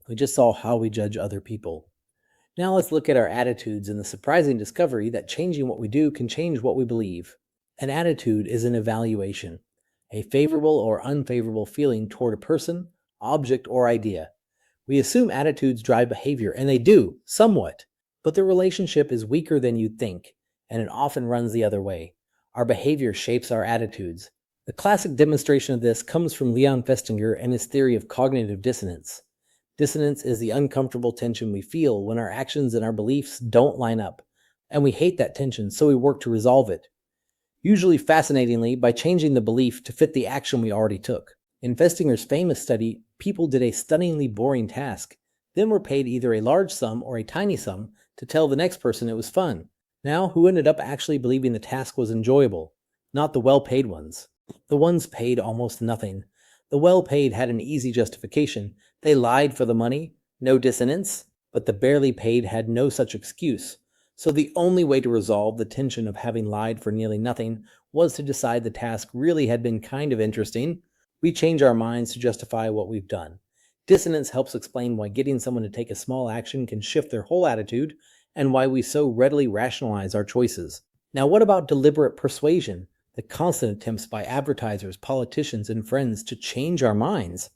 We just saw how we judge other people. Now let's look at our attitudes and the surprising discovery that changing what we do can change what we believe. An attitude is an evaluation, a favorable or unfavorable feeling toward a person, object, or idea. We assume attitudes drive behavior, and they do, somewhat. But the relationship is weaker than you'd think, and it often runs the other way. Our behavior shapes our attitudes. The classic demonstration of this comes from Leon Festinger and his theory of cognitive dissonance. Dissonance is the uncomfortable tension we feel when our actions and our beliefs don't line up, and we hate that tension, so we work to resolve it. Usually, fascinatingly, by changing the belief to fit the action we already took. In Festinger's famous study, people did a stunningly boring task, then were paid either a large sum or a tiny sum to tell the next person it was fun. Now, who ended up actually believing the task was enjoyable? Not the well-paid ones. The ones paid almost nothing. The well-paid had an easy justification. They lied for the money, no dissonance, but the barely paid had no such excuse. So the only way to resolve the tension of having lied for nearly nothing was to decide the task really had been kind of interesting. We change our minds to justify what we've done. Dissonance helps explain why getting someone to take a small action can shift their whole attitude and why we so readily rationalize our choices. Now, what about deliberate persuasion? The constant attempts by advertisers, politicians, and friends to change our minds.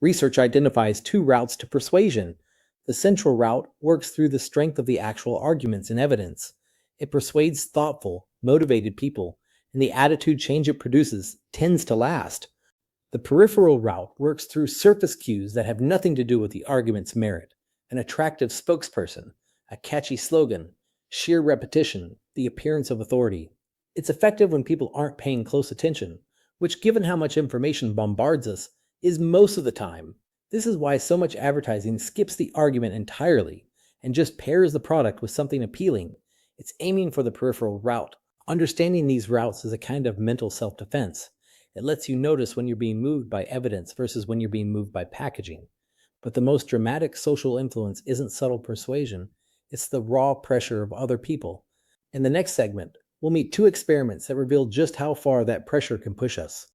Research identifies two routes to persuasion. The central route works through the strength of the actual arguments and evidence. It persuades thoughtful, motivated people, and the attitude change it produces tends to last. The peripheral route works through surface cues that have nothing to do with the argument's merit. An attractive spokesperson, a catchy slogan, sheer repetition, the appearance of authority. It's effective when people aren't paying close attention, which, given how much information bombards us, is most of the time. This is why so much advertising skips the argument entirely and just pairs the product with something appealing. It's aiming for the peripheral route. Understanding these routes is a kind of mental self-defense. It lets you notice when you're being moved by evidence versus when you're being moved by packaging. But the most dramatic social influence isn't subtle persuasion, it's the raw pressure of other people. In the next segment, we'll meet two experiments that reveal just how far that pressure can push us.